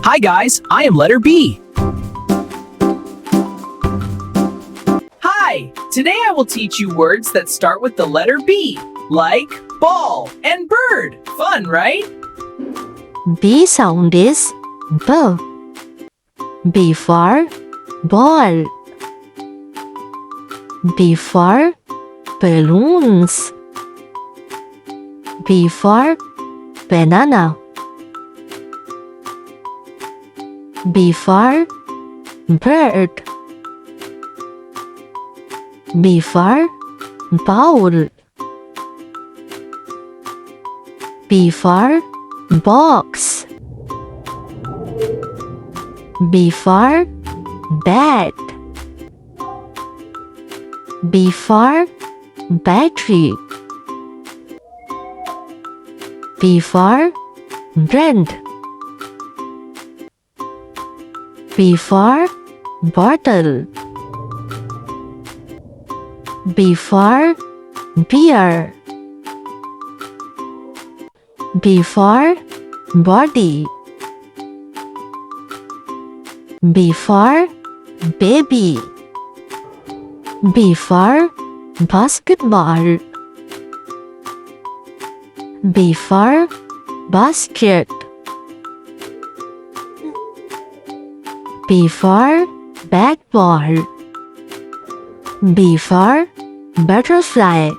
Hi guys, I am letter B. Hi! Today I will teach you words that start with the letter B, like ball and bird. Fun, right? B sound is B. B for ball. B for balloons. B for banana. B for bird. B for bowl. B for box. B for bat. B for battery. B for brand. B for bottle. B for beer. B for body. B for baby. B for basketball. B for basket. B for bat ball. B for butterfly.